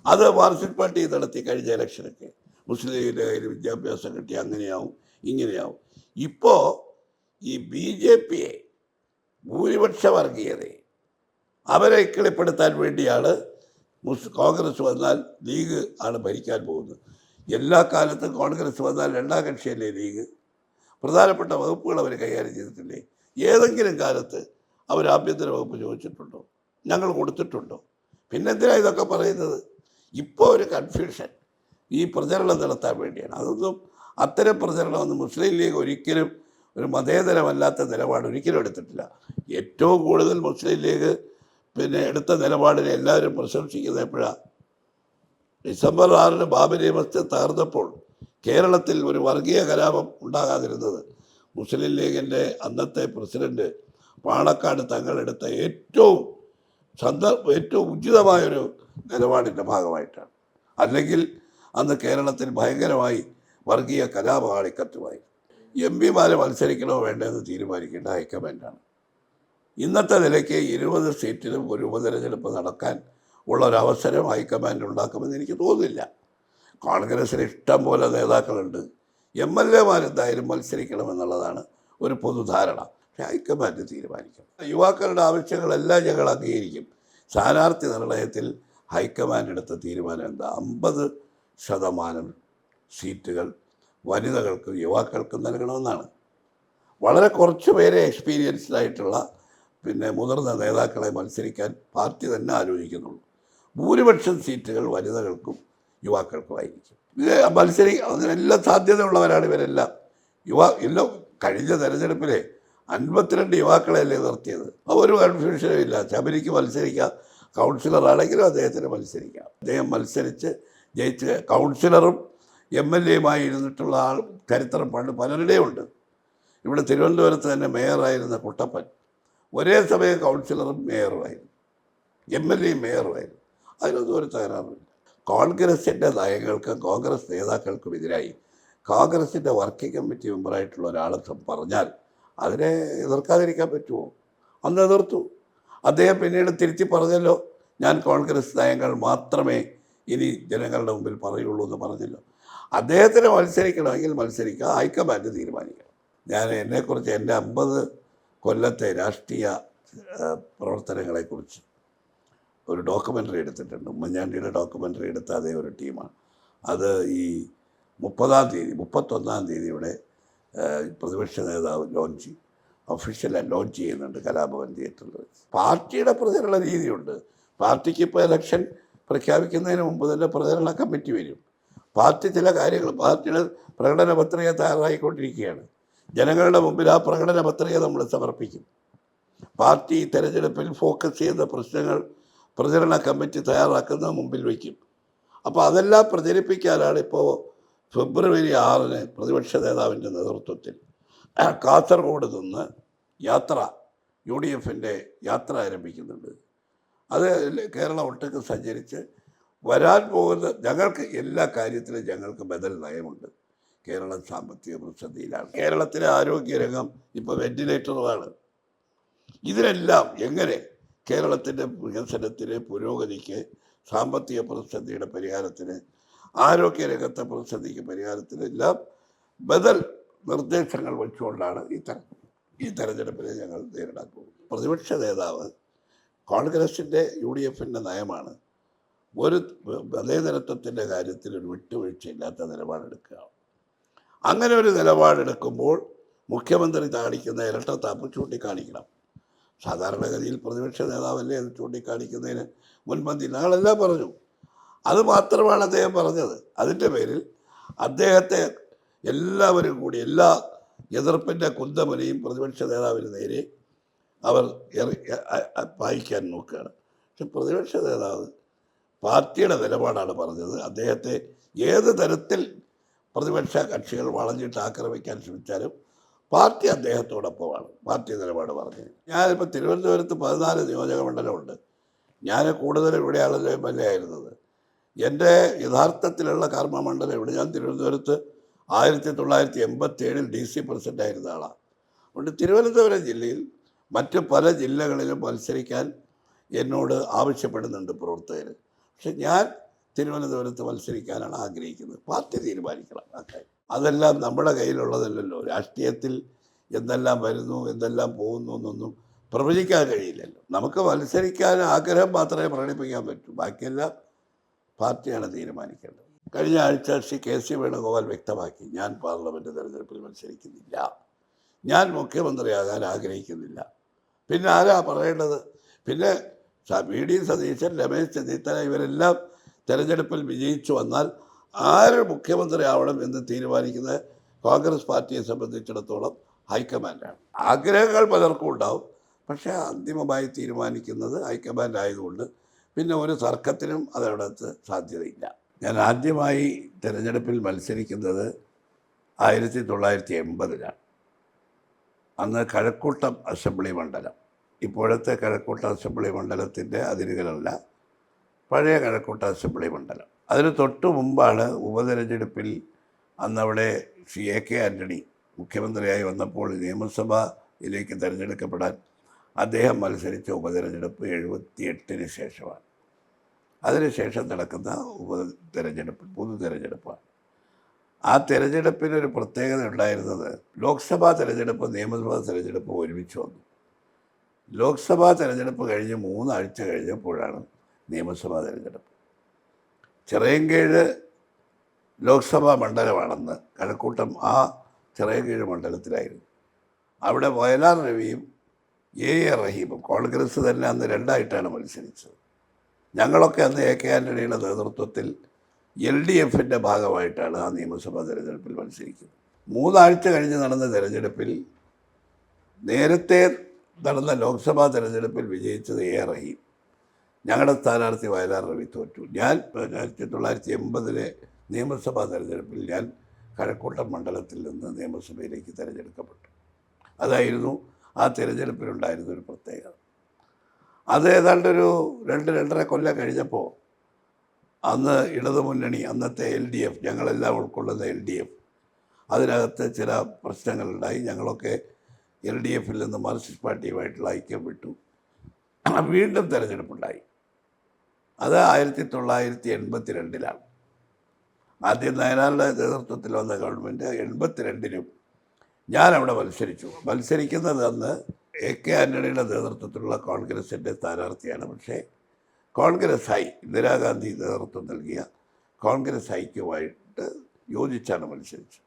അത് മാർക്സിസ്റ്റ് പാർട്ടി നടത്തി കഴിഞ്ഞ ഇലക്ഷനൊക്കെ. മുസ്ലിം ലീഗിൻ്റെ കയ്യിൽ വിദ്യാഭ്യാസം കിട്ടി, അങ്ങനെയാവും ഇങ്ങനെയാവും. ഇപ്പോൾ ഈ BJPയെ, ഭൂരിപക്ഷ വർഗീയതയെ, അവരെ ഇക്കിളിപ്പെടുത്താൻ വേണ്ടിയാണ് കോൺഗ്രസ് വന്നാൽ ലീഗ് ആണ് ഭരിക്കാൻ പോകുന്നത്. എല്ലാ കാലത്തും കോൺഗ്രസ് വന്നാൽ 2ാം കക്ഷിയല്ലേ ലീഗ്? പ്രധാനപ്പെട്ട വകുപ്പുകൾ അവർ കൈകാര്യം ചെയ്തിട്ടില്ലേ? ഏതെങ്കിലും കാലത്ത് അവർ ആഭ്യന്തര വകുപ്പ് ചോദിച്ചിട്ടുണ്ടോ? ഞങ്ങൾ കൊടുത്തിട്ടുണ്ടോ? പിന്നെന്തിനാണ് ഇതൊക്കെ പറയുന്നത്? ഇപ്പോൾ ഒരു കൺഫ്യൂഷൻ ഈ പ്രചരണം നടത്താൻ വേണ്ടിയാണ്. അതൊന്നും അത്തരം പ്രചരണമൊന്നും മുസ്ലിം ലീഗ് ഒരിക്കലും ഒരു മതേതരമല്ലാത്ത നിലപാട് ഒരിക്കലും എടുത്തിട്ടില്ല. ഏറ്റവും കൂടുതൽ മുസ്ലിം ലീഗ് എടുത്ത നിലപാടിനെ എല്ലാവരും പ്രശംസിക്കുന്നത് എപ്പോഴാണ്? ഡിസംബർ 6 ബാബരി മസ്ജിദ് തകർന്നപ്പോൾ കേരളത്തിൽ ഒരു വർഗീയ കലാപം ഉണ്ടാകാതിരുന്നത് മുസ്ലിം ലീഗിൻ്റെ അന്നത്തെ പ്രസിഡന്റ് പാണക്കാട് തങ്ങളെടുത്ത ഏറ്റവും ഉചിതമായൊരു നിലപാടിൻ്റെ ഭാഗമായിട്ടാണ്. അല്ലെങ്കിൽ അന്ന് കേരളത്തിൽ ഭയങ്കരമായി വർഗീയ കലാപകാളിക്കത്തുമായി. MPമാരെ മത്സരിക്കണോ വേണ്ടതെന്ന് തീരുമാനിക്കേണ്ട ഹൈക്കമാൻഡാണ്. ഇന്നത്തെ നിലയ്ക്ക് 20 സീറ്റിലും ഒരു ഉപതെരഞ്ഞെടുപ്പ് നടക്കാൻ ഉള്ള ഒരവസരം ഹൈക്കമാൻഡ് ഉണ്ടാക്കുമെന്ന് എനിക്ക് തോന്നുന്നില്ല. കോൺഗ്രസ്സിന് ഇഷ്ടം പോലെ നേതാക്കളുണ്ട്. MLAമാർ എന്തായാലും മത്സരിക്കണമെന്നുള്ളതാണ് ഒരു പൊതുധാരണ. പക്ഷേ ഹൈക്കമാൻഡ് തീരുമാനിക്കും. യുവാക്കളുടെ ആവശ്യങ്ങളെല്ലാം ഞങ്ങൾ അംഗീകരിക്കും. സ്ഥാനാർത്ഥി നിർണയത്തിൽ ഹൈക്കമാൻഡ് എടുത്ത തീരുമാനം എന്താ? 50% സീറ്റുകൾ വനിതകൾക്കും യുവാക്കൾക്കും നൽകണമെന്നാണ്. വളരെ കുറച്ച് പേരെ എക്സ്പീരിയൻസ്ഡ് ആയിട്ടുള്ള മുതിർന്ന നേതാക്കളെ മത്സരിക്കാൻ പാർട്ടി തന്നെ ആലോചിക്കുന്നുള്ളൂ. ഭൂരിപക്ഷം സീറ്റുകൾ വനിതകൾക്കും യുവാക്കൾക്കുമായിരിക്കും. ഇത് അതിനെല്ലാം സാധ്യതയുള്ളവരാണ് ഇവരെല്ലാം. എല്ലാം കഴിഞ്ഞ തെരഞ്ഞെടുപ്പിലെ 52 യുവാക്കളെയല്ലേ നിർത്തിയത്. ഒരു കൺഫ്യൂഷനും ഇല്ല. ശബരിക്ക് മത്സരിക്കാം, കൗൺസിലറാണെങ്കിലും അദ്ദേഹത്തിന് മത്സരിക്കാം. അദ്ദേഹം മത്സരിച്ച് ജയിച്ച് കൗൺസിലറും MLAയുമായി ഇരുന്നിട്ടുള്ള ചരിത്രം പണ്ട് പലരുടെയും ഉണ്ട്. ഇവിടെ തിരുവനന്തപുരത്ത് തന്നെ മേയറായിരുന്ന കുട്ടപ്പൻ ഒരേ സമയം കൗൺസിലറും മേയറുമായിരുന്നു, MLAയും മേയറുമായിരുന്നു. അതിനൊന്നും ഒരു തകരാറില്ല. കോൺഗ്രസിൻ്റെ നയങ്ങൾക്കും കോൺഗ്രസ് നേതാക്കൾക്കും എതിരായി കോൺഗ്രസിൻ്റെ വർക്കിംഗ് കമ്മിറ്റി മെമ്പറായിട്ടുള്ള ഒരാൾ പറഞ്ഞാൽ അതിനെ എതിർക്കാതിരിക്കാൻ പറ്റുമോ? അന്ന് എതിർത്തു. അദ്ദേഹം പിന്നീട് തിരുത്തി പറഞ്ഞല്ലോ, ഞാൻ കോൺഗ്രസ് നയങ്ങൾ മാത്രമേ ഇനി ജനങ്ങളുടെ മുമ്പിൽ പറയുള്ളൂ എന്ന് പറഞ്ഞല്ലോ. അദ്ദേഹത്തിന് മത്സരിക്കണമെങ്കിൽ മത്സരിക്കുക, ഹൈക്കമാൻഡ് തീരുമാനിക്കണം. ഞാൻ എന്നെക്കുറിച്ച് എൻ്റെ 50 കൊല്ലത്തെ രാഷ്ട്രീയ പ്രവർത്തനങ്ങളെക്കുറിച്ച് ഒരു ഡോക്യുമെൻ്ററി എടുത്തിട്ടുണ്ട്. ഉമ്മൻചാണ്ടിയുടെ ഡോക്യുമെൻ്ററി എടുത്ത അതേ ഒരു ടീമാണ്. അത് ഈ 31-ാം തീയതിയുടെ പ്രതിപക്ഷ നേതാവ് ഒഫീഷ്യലായി ലോഞ്ച് ചെയ്യുന്നുണ്ട് കലാഭവൻ തിയേറ്ററിൽ. പാർട്ടിയുടെ പ്രചരണ രീതിയുണ്ട്. പാർട്ടിക്ക് ഇപ്പോൾ ഇലക്ഷൻ പ്രഖ്യാപിക്കുന്നതിന് മുമ്പ് തന്നെ പ്രചരണ കമ്മിറ്റി വരും. പാർട്ടി ചില കാര്യങ്ങൾ, പാർട്ടിയുടെ പ്രകടന പത്രിക തയ്യാറായിക്കൊണ്ടിരിക്കുകയാണ്. ജനങ്ങളുടെ മുമ്പിൽ ആ പ്രകടന പത്രിക നമ്മൾ സമർപ്പിക്കും. പാർട്ടി തെരഞ്ഞെടുപ്പിൽ ഫോക്കസ് ചെയ്യുന്ന പ്രശ്നങ്ങൾ പ്രചരണ കമ്മിറ്റി തയ്യാറാക്കുന്ന മുമ്പിൽ വയ്ക്കും. അപ്പോൾ അതെല്ലാം പ്രചരിപ്പിക്കാനാണ് ഇപ്പോൾ ഫെബ്രുവരി 6 പ്രതിപക്ഷ നേതാവിൻ്റെ നേതൃത്വത്തിൽ കാസർഗോഡ് നിന്ന് യാത്ര UDFൻ്റെ യാത്ര ആരംഭിക്കുന്നുണ്ട്. അത് കേരളം ഒട്ടുക്ക് സഞ്ചരിച്ച് വരാൻ പോകുന്ന ഞങ്ങൾക്ക് എല്ലാ കാര്യത്തിലും ഞങ്ങൾക്ക് ബദൽ നയമുണ്ട്. കേരളം സാമ്പത്തിക പ്രതിസന്ധിയിലാണ്. കേരളത്തിലെ ആരോഗ്യരംഗം ഇപ്പോൾ വെന്റിലേറ്ററുമാണ്. ഇതിനെല്ലാം എങ്ങനെ കേരളത്തിൻ്റെ വികസനത്തിന്, പുരോഗതിക്ക്, സാമ്പത്തിക പ്രതിസന്ധിയുടെ പരിഹാരത്തിന്, ആരോഗ്യരംഗത്തെ പ്രതിസന്ധിക്ക് പരിഹാരത്തിനെല്ലാം ബദൽ നിർദ്ദേശങ്ങൾ വെച്ചുകൊണ്ടാണ് ഈ തെരഞ്ഞെടുപ്പിനെ ഞങ്ങൾ നേരിടാൻ പോകുന്നത്. പ്രതിപക്ഷ നേതാവ് കോൺഗ്രസിൻ്റെ UDFൻ്റെ നയമാണ് ഒരു മതേതരത്വത്തിൻ്റെ കാര്യത്തിൽ ഒരു വിട്ടുവീഴ്ചയില്ലാത്ത നിലപാടെടുക്കുക. അങ്ങനെ ഒരു നിലപാടെടുക്കുമ്പോൾ മുഖ്യമന്ത്രി കാണിക്കുന്ന ഇരട്ടത്താപ്പ് ചൂണ്ടിക്കാണിക്കണം. സാധാരണഗതിയിൽ പ്രതിപക്ഷ നേതാവല്ലേ അത് ചൂണ്ടിക്കാണിക്കുന്നതിന് മുൻപന്തി ഞങ്ങളെല്ലാം പറഞ്ഞു. അത് മാത്രമാണ് അദ്ദേഹം പറഞ്ഞത്. അതിൻ്റെ പേരിൽ അദ്ദേഹത്തെ എല്ലാവരും കൂടി എല്ലാ എതിർപ്പിൻ്റെ കുന്തമുനയും പ്രതിപക്ഷ നേതാവിന് നേരെ അവർ പായിക്കാൻ നോക്കുകയാണ്. പക്ഷെ പ്രതിപക്ഷ നേതാവ് പാർട്ടിയുടെ നിലപാടാണ് പറഞ്ഞത്. അദ്ദേഹത്തെ ഏത് തരത്തിൽ പ്രതിപക്ഷ കക്ഷികൾ വളഞ്ഞിട്ട് ആക്രമിക്കാൻ ശ്രമിച്ചാലും പാർട്ടി അദ്ദേഹത്തോടൊപ്പമാണ്. പാർട്ടി നിലപാട് പറഞ്ഞത്. ഞാനിപ്പോൾ തിരുവനന്തപുരത്ത് 14 നിയോജക മണ്ഡലമുണ്ട്. ഞാൻ കൂടുതൽ ഇവിടെയാണല്ലോ MLA ആയിരുന്നത്. എൻ്റെ യഥാർത്ഥത്തിലുള്ള കർമ്മമണ്ഡലം ഇവിടെ. ഞാൻ തിരുവനന്തപുരത്ത് 1987 DC പ്രസിഡൻ്റ് ആയിരുന്ന ആളാണ്. അതുകൊണ്ട് തിരുവനന്തപുരം ജില്ലയിൽ മറ്റ് പല ജില്ലകളിലും മത്സരിക്കാൻ എന്നോട് ആവശ്യപ്പെടുന്നുണ്ട് പ്രവർത്തകർ. പക്ഷെ ഞാൻ തിരുവനന്തപുരത്ത് മത്സരിക്കാനാണ് ആഗ്രഹിക്കുന്നത്. പാർട്ടി തീരുമാനിക്കണം ആ കാര്യം. അതെല്ലാം നമ്മുടെ കയ്യിലുള്ളതല്ലല്ലോ. രാഷ്ട്രീയത്തിൽ എന്തെല്ലാം വരുന്നു, എന്തെല്ലാം പോകുന്നു എന്നൊന്നും പ്രവചിക്കാൻ കഴിയില്ലല്ലോ. നമുക്ക് മത്സരിക്കാൻ ആഗ്രഹം മാത്രമേ പ്രകടിപ്പിക്കാൻ പറ്റൂ. ബാക്കിയെല്ലാം പാർട്ടിയാണ് തീരുമാനിക്കേണ്ടത്. കഴിഞ്ഞ ആഴ്ച ശ്രീ KC വേണുഗോപാൽ വ്യക്തമാക്കി, ഞാൻ പാർലമെൻറ്റ് തെരഞ്ഞെടുപ്പിൽ മത്സരിക്കുന്നില്ല, ഞാൻ മുഖ്യമന്ത്രിയാകാൻ ആഗ്രഹിക്കുന്നില്ല. പിന്നെ ആരാ പറയേണ്ടത്? പിന്നെ VD സതീശൻ, രമേശ് ചെന്നിത്തല ഇവരെല്ലാം തെരഞ്ഞെടുപ്പിൽ വിജയിച്ചു വന്നാൽ ആര് മുഖ്യമന്ത്രി ആവണം എന്ന് തീരുമാനിക്കുന്നത് കോൺഗ്രസ് പാർട്ടിയെ സംബന്ധിച്ചിടത്തോളം ഹൈക്കമാൻഡാണ്. ആഗ്രഹങ്ങൾ പലർക്കും ഉണ്ടാവും, പക്ഷേ അന്തിമമായി തീരുമാനിക്കുന്നത് ഹൈക്കമാൻഡ് ആയതുകൊണ്ട് പിന്നെ ഒരു തർക്കത്തിനും അതവിടത്ത് സാധ്യതയില്ല. ഞാൻ ആദ്യമായി തിരഞ്ഞെടുപ്പിൽ മത്സരിക്കുന്നത് 1980-ലാണ്. അന്ന് കഴക്കൂട്ടം അസംബ്ലി മണ്ഡലം, ഇപ്പോഴത്തെ കഴക്കൂട്ടം അസംബ്ലി മണ്ഡലത്തിൻ്റെ അതിരുകളല്ല, പഴയ കഴക്കൂട്ടം അസംബ്ലി മണ്ഡലം. അതിന് തൊട്ടു മുമ്പാണ് ഉപതെരഞ്ഞെടുപ്പിൽ അന്നവിടെ ശ്രീ AK ആൻ്റണി മുഖ്യമന്ത്രിയായി വന്നപ്പോൾ നിയമസഭയിലേക്ക് തിരഞ്ഞെടുക്കപ്പെടാൻ അദ്ദേഹം മത്സരിച്ച ഉപതെരഞ്ഞെടുപ്പ് 78-ന് ശേഷമാണ്. അതിനുശേഷം നടക്കുന്ന പൊതു തെരഞ്ഞെടുപ്പാണ്. ആ തെരഞ്ഞെടുപ്പിനൊരു പ്രത്യേകത ഉണ്ടായിരുന്നത്, ലോക്സഭാ തെരഞ്ഞെടുപ്പ് നിയമസഭാ തെരഞ്ഞെടുപ്പ് ഒരുമിച്ച് വന്നു. ലോക്സഭാ തെരഞ്ഞെടുപ്പ് കഴിഞ്ഞ് 3 ആഴ്ച കഴിഞ്ഞപ്പോഴാണ് നിയമസഭാ തെരഞ്ഞെടുപ്പ്. ചിറയൻകീഴ് ലോക്സഭാ മണ്ഡലമാണെന്ന് കഴക്കൂട്ടം ആ ചിറയൻകീഴ് മണ്ഡലത്തിലായിരുന്നു. അവിടെ വയലാർ രവിയും AA റഹീമും, കോൺഗ്രസ് തന്നെ അന്ന് 2ആയിട്ടാണ് മത്സരിച്ചത്. ഞങ്ങളൊക്കെ അന്ന് AK ആൻ്റണിയുടെ നേതൃത്വത്തിൽ LDFൻ്റെ ഭാഗമായിട്ടാണ് ആ നിയമസഭാ തെരഞ്ഞെടുപ്പിൽ മത്സരിക്കുന്നത്. 3 ആഴ്ച കഴിഞ്ഞ് നടന്ന തെരഞ്ഞെടുപ്പിൽ നേരത്തെ നടന്ന ലോക്സഭാ തെരഞ്ഞെടുപ്പിൽ വിജയിച്ചത് AA റഹീം. ഞങ്ങളുടെ സ്ഥാനാർത്ഥി വയലാർ രവി തോറ്റു. ഞാൻ 1980 നിയമസഭാ തെരഞ്ഞെടുപ്പിൽ ഞാൻ കഴക്കൂട്ടം മണ്ഡലത്തിൽ നിന്ന് നിയമസഭയിലേക്ക് തിരഞ്ഞെടുക്കപ്പെട്ടു. അതായിരുന്നു ആ തിരഞ്ഞെടുപ്പിലുണ്ടായിരുന്ന ഒരു പ്രത്യേകത. അത് ഏതാണ്ടൊരു 2-2.5 കൊല്ലം കഴിഞ്ഞപ്പോൾ അന്ന് ഇടതുമുന്നണി, അന്നത്തെ LDF, ഞങ്ങളെല്ലാം ഉൾക്കൊള്ളുന്ന LDF, അതിനകത്ത് ചില പ്രശ്നങ്ങളുണ്ടായി. ഞങ്ങളൊക്കെ LDFിൽ നിന്ന് മാർക്സിസ്റ്റ് പാർട്ടിയുമായിട്ടുള്ള ഐക്യം വിട്ടു. വീണ്ടും തിരഞ്ഞെടുപ്പുണ്ടായി. അത് 1982-ലാണ്. ആദ്യം നയനാരുടെ നേതൃത്വത്തിൽ വന്ന ഗവൺമെൻറ് 82-ലും ഞാനവിടെ മത്സരിച്ചു. മത്സരിക്കുന്നത് അന്ന് AK ആൻ്റണിയുടെ നേതൃത്വത്തിലുള്ള കോൺഗ്രസിൻ്റെ സ്ഥാനാർത്ഥിയാണ്. പക്ഷേ കോൺഗ്രസ് ഹൈ, ഇന്ദിരാഗാന്ധി നേതൃത്വം നൽകിയ കോൺഗ്രസ് ഹൈക്കുമായിട്ട് യോജിച്ചാണ് മത്സരിച്ചത്.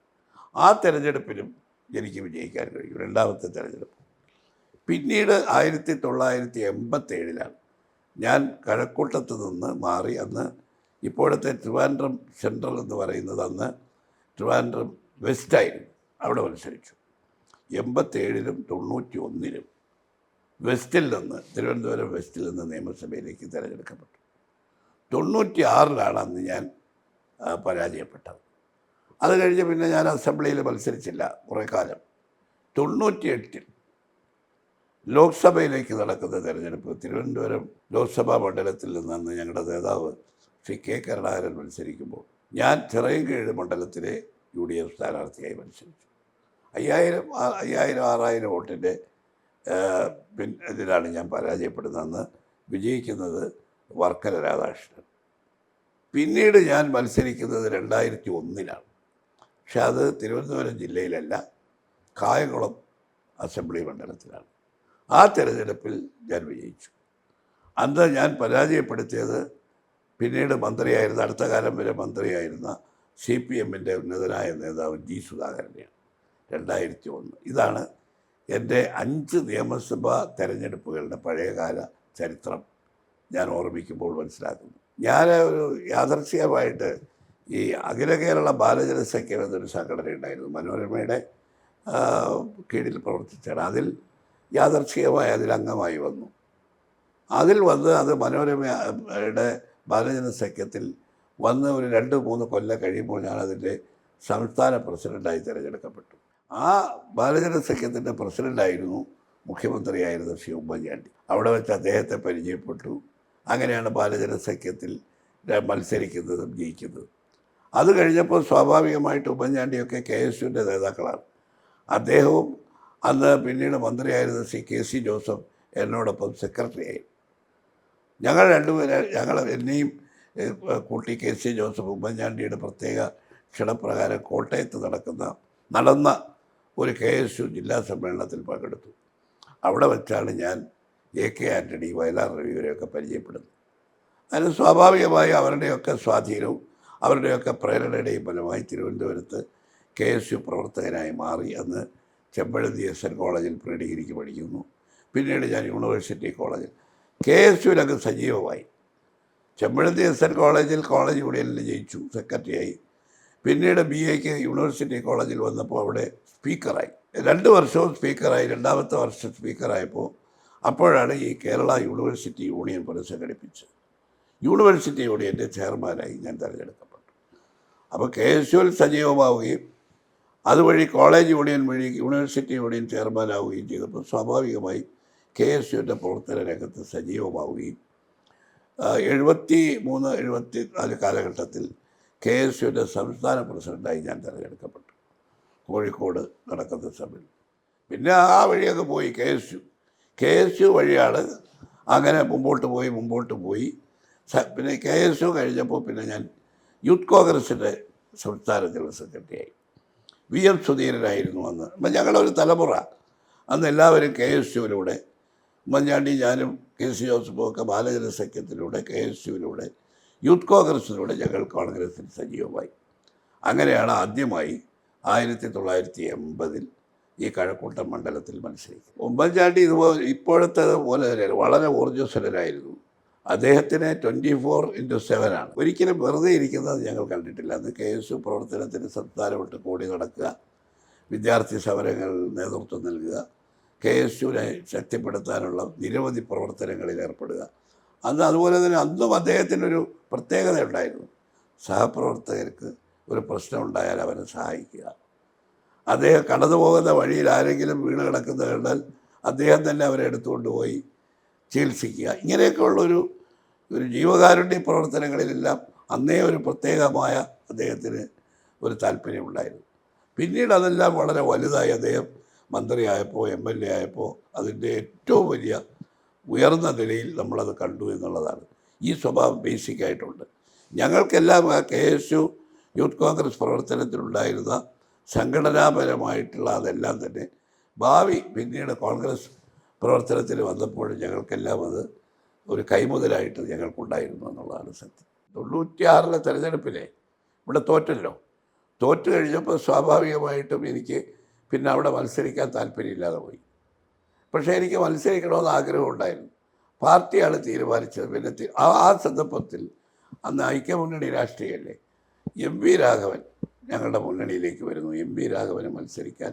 ആ തെരഞ്ഞെടുപ്പിലും എനിക്ക് വിജയിക്കാൻ കഴിയും, 2ാമത്തെ തെരഞ്ഞെടുപ്പ്. പിന്നീട് 1987-ലാണ് ഞാൻ കഴക്കൂട്ടത്ത് നിന്ന് മാറി, അന്ന് ഇപ്പോഴത്തെ ട്രിവാൻഡ്രം സെൻട്രൽ എന്ന് പറയുന്നത് അന്ന് ട്രിവാൻഡ്രം വെസ്റ്റായിരുന്നു, അവിടെ മത്സരിച്ചു. 87-ലും 91-ലും വെസ്റ്റിൽ നിന്ന്, തിരുവനന്തപുരം വെസ്റ്റിൽ നിന്ന് നിയമസഭയിലേക്ക് തിരഞ്ഞെടുക്കപ്പെട്ടു. 96-ലാണ് അന്ന് ഞാൻ പരാജയപ്പെട്ടത്. അത് കഴിഞ്ഞ് പിന്നെ ഞാൻ അസംബ്ലിയിൽ മത്സരിച്ചില്ല കുറേ കാലം. 98-ൽ ലോക്സഭയിലേക്ക് നടക്കുന്ന തെരഞ്ഞെടുപ്പ്, തിരുവനന്തപുരം ലോക്സഭാ മണ്ഡലത്തിൽ നിന്നാണ് ഞങ്ങളുടെ നേതാവ് ശ്രീ കെ കരുണാകരൻ മത്സരിക്കുമ്പോൾ ഞാൻ ചിറയൻകീഴ് മണ്ഡലത്തിലെ UDF സ്ഥാനാർത്ഥിയായി മത്സരിച്ചു. 5000-6000 വോട്ടിൻ്റെ ഇതിലാണ് ഞാൻ പരാജയപ്പെടുന്നതെന്ന്. വിജയിക്കുന്നത് വർക്കല രാധാകൃഷ്ണൻ. പിന്നീട് ഞാൻ മത്സരിക്കുന്നത് 2001-ലാണ്. പക്ഷെ അത് തിരുവനന്തപുരം ജില്ലയിലല്ല, കായംകുളം അസംബ്ലി മണ്ഡലത്തിലാണ്. ആ തെരഞ്ഞെടുപ്പിൽ ഞാൻ വിജയിച്ചു. അന്ന് ഞാൻ പരാജയപ്പെടുത്തിയത് പിന്നീട് മന്ത്രിയായിരുന്ന, അടുത്ത കാലം വരെ മന്ത്രിയായിരുന്ന CPM-ൻ്റെ ഉന്നതനായ നേതാവ് G. സുധാകരനെയാണ്. 2001. ഇതാണ് എൻ്റെ 5 നിയമസഭാ തെരഞ്ഞെടുപ്പുകളുടെ പഴയകാല ചരിത്രം ഞാൻ ഓർമ്മിക്കുമ്പോൾ മനസ്സിലാക്കുന്നു. ഞാൻ ഒരു യാദർച്ഛികമായിട്ട് ഈ അഖില കേരള ബാലജനസഖ്യം എന്നൊരു സംഘടന ഉണ്ടായിരുന്നു, മനോരമയുടെ കീഴിൽ പ്രവർത്തിച്ചാണ്. അതിൽ യാദർച്ഛികമായി അതിലംഗമായി വന്നു. അതിൽ വന്ന് അത് മനോരമയുടെ ബാലജനസഖ്യത്തിൽ വന്ന് ഒരു 2-3 കൊല്ലം കഴിയുമ്പോൾ ഞാനതിൻ്റെ സംസ്ഥാന പ്രസിഡൻ്റായി തിരഞ്ഞെടുക്കപ്പെട്ടു. ആ ബാലജനസഖ്യത്തിൻ്റെ പ്രസിഡൻ്റായിരുന്നു മുഖ്യമന്ത്രിയായിരുന്ന ശ്രീ ഉമ്മൻചാണ്ടി. അവിടെ വെച്ച് അദ്ദേഹത്തെ പരിചയപ്പെട്ടു. അങ്ങനെയാണ് ബാലജനസഖ്യത്തിൽ മത്സരിക്കുന്നതും ജയിക്കുന്നതും. അത് കഴിഞ്ഞപ്പോൾ സ്വാഭാവികമായിട്ട് ഉമ്മൻചാണ്ടിയൊക്കെ KSUവിൻ്റെ നേതാക്കളാണ്. അദ്ദേഹവും അന്ന് പിന്നീട് മന്ത്രിയായിരുന്ന ശ്രീ KC ജോസഫ് എന്നോടൊപ്പം സെക്രട്ടറിയായി. ഞങ്ങൾ എന്നെയും കൂട്ടി KC ജോസഫ് ഉമ്മൻചാണ്ടിയുടെ പ്രത്യേക ക്ഷണപ്രകാരം കോട്ടയത്ത് നടന്ന ഒരു KSU ജില്ലാ സമ്മേളനത്തിൽ പങ്കെടുത്തു. അവിടെ വെച്ചാണ് ഞാൻ AK ആൻ്റണി, വയലാർ രവിവരെയൊക്കെ പരിചയപ്പെടുന്നത്. അതിന് സ്വാഭാവികമായി അവരുടെയൊക്കെ സ്വാധീനവും അവരുടെയൊക്കെ പ്രേരണയുടെയും ഫലമായി തിരുവനന്തപുരത്ത് KSU പ്രവർത്തകനായി മാറി. അന്ന് ചെമ്പഴന്തി SN കോളേജിൽ പ്രീ ഡിഗ്രിക്ക് പഠിക്കുന്നു. പിന്നീട് ഞാൻ യൂണിവേഴ്സിറ്റി കോളേജിൽ KSUവിലൊക്കെ സജീവമായി. ചെമ്പഴന്തി SN കോളേജിൽ കോളേജ് യൂണിയനിൽ ജയിച്ചു, സെക്രട്ടറിയായി. പിന്നീട് BAക്ക് യൂണിവേഴ്സിറ്റി കോളേജിൽ വന്നപ്പോൾ അവിടെ സ്പീക്കറായി. 2 വർഷവും സ്പീക്കറായി. 2ാമത്തെ വർഷം സ്പീക്കറായപ്പോൾ അപ്പോഴാണ് ഈ കേരള യൂണിവേഴ്സിറ്റി യൂണിയൻ പുനഃസംഘടിപ്പിച്ചത്. യൂണിവേഴ്സിറ്റി യൂണിയൻ്റെ ചെയർമാനായി ഞാൻ തിരഞ്ഞെടുക്കപ്പെട്ടു. അപ്പോൾ KSUവിൽ സജീവമാവുകയും അതുവഴി കോളേജ് യൂണിയൻ വഴി യൂണിവേഴ്സിറ്റി യൂണിയൻ ചെയർമാനാവുകയും ചെയ്തപ്പോൾ സ്വാഭാവികമായി KSUവിൻ്റെ പ്രവർത്തന രംഗത്ത് സജീവമാവുകയും 73-74 കാലഘട്ടത്തിൽ KSUവിൻ്റെ സംസ്ഥാന പ്രസിഡൻ്റായി ഞാൻ തിരഞ്ഞെടുക്കപ്പെട്ടു. കോഴിക്കോട് നടക്കുന്ന സഭയിൽ പിന്നെ ആ വഴിയൊക്കെ പോയി. KSU വഴിയാണ് അങ്ങനെ മുമ്പോട്ട് പോയി. പിന്നെ KSU കഴിഞ്ഞപ്പോൾ പിന്നെ ഞാൻ യൂത്ത് കോൺഗ്രസിൻ്റെ സംസ്ഥാന ജനറൽ സെക്രട്ടറിയായി. VM സുധീരനായിരുന്നു അന്ന്. അപ്പം ഞങ്ങളൊരു തലമുറ അന്ന് എല്ലാവരും KSUവിലൂടെ, ഉമ്മൻചാണ്ടി, ഞാനും KC ജോസഫും ഒക്കെ ബാലജനസഖ്യത്തിലൂടെ, KSUവിലൂടെ, യൂത്ത് കോൺഗ്രസിലൂടെ ഞങ്ങൾ കോൺഗ്രസിൽ സജീവമായി. അങ്ങനെയാണ് ആദ്യമായി 1980-ൽ ഈ കഴക്കൂട്ടം മണ്ഡലത്തിൽ മത്സരിക്കും. ഉമ്മൻചാണ്ടി ഇപ്പോഴത്തെ പോലെ വളരെ ഊർജ്ജസ്വലരായിരുന്നു. അദ്ദേഹത്തിന് 24/7 ഒരിക്കലും വെറുതെ ഇരിക്കുന്നത് ഞങ്ങൾ കണ്ടിട്ടില്ല. അന്ന് KSU പ്രവർത്തനത്തിന് സംസ്ഥാനം വിട്ട് കൂടി നടക്കുക, വിദ്യാർത്ഥി സമരങ്ങൾ നേതൃത്വം നൽകുക, KSUവിനെ ശക്തിപ്പെടുത്താനുള്ള നിരവധി പ്രവർത്തനങ്ങളിൽ ഏർപ്പെടുക. അതുപോലെ തന്നെ അന്നും അദ്ദേഹത്തിനൊരു പ്രത്യേകത ഉണ്ടായിരുന്നു. സഹപ്രവർത്തകർക്ക് ഒരു പ്രശ്നം ഉണ്ടായാൽ അവരെ സഹായിക്കുക. അദ്ദേഹം കടന്നു പോകുന്ന വഴിയിൽ ആരെങ്കിലും വീണ് കിടക്കുന്നത് കണ്ടാൽ അദ്ദേഹം തന്നെ അവരെ എടുത്തുകൊണ്ട് പോയി ചികിത്സിക്കുക. ഇങ്ങനെയൊക്കെയുള്ളൊരു ജീവകാരുണ്യ പ്രവർത്തനങ്ങളിലെല്ലാം അന്നേ ഒരു പ്രത്യേകമായ അദ്ദേഹത്തിന് ഒരു താല്പര്യമുണ്ടായിരുന്നു. പിന്നീട് അതെല്ലാം വളരെ വലുതായി. അദ്ദേഹം മന്ത്രിയായപ്പോൾ, MLA ആയപ്പോൾ അതിൻ്റെ ഏറ്റവും വലിയ ഉയർന്ന നിലയിൽ നമ്മളത് കണ്ടു എന്നുള്ളതാണ്. ഈ സ്വഭാവം ബേസിക്കായിട്ടുണ്ട്. ഞങ്ങൾക്കെല്ലാം ആ KSU യൂത്ത് കോൺഗ്രസ് പ്രവർത്തനത്തിലുണ്ടായിരുന്ന സംഘടനാപരമായിട്ടുള്ള അതെല്ലാം തന്നെ പിന്നീട് കോൺഗ്രസ് പ്രവർത്തനത്തിൽ വന്നപ്പോൾ ഞങ്ങൾക്കെല്ലാം അത് ഒരു കൈമുതലായിട്ട് ഞങ്ങൾക്കുണ്ടായിരുന്നു എന്നുള്ളതാണ് സത്യം. 96-ലെ തെരഞ്ഞെടുപ്പിലെ ഇവിടെ തോറ്റു കഴിഞ്ഞപ്പോൾ സ്വാഭാവികമായിട്ടും എനിക്ക് പിന്നെ അവിടെ മത്സരിക്കാൻ താല്പര്യമില്ലാതെ പോയി. പക്ഷേ എനിക്ക് മത്സരിക്കണമെന്ന് ആഗ്രഹമുണ്ടായിരുന്നു. പാർട്ടിയാണ് തീരുമാനിച്ചത്. പിന്നെ ആ സന്ദർഭത്തിൽ അന്ന് ഐക്യമുന്നണി രാഷ്ട്രീയമല്ലേ, MV രാഘവൻ ഞങ്ങളുടെ മുന്നണിയിലേക്ക് വരുന്നു. MV രാഘവന് മത്സരിക്കാൻ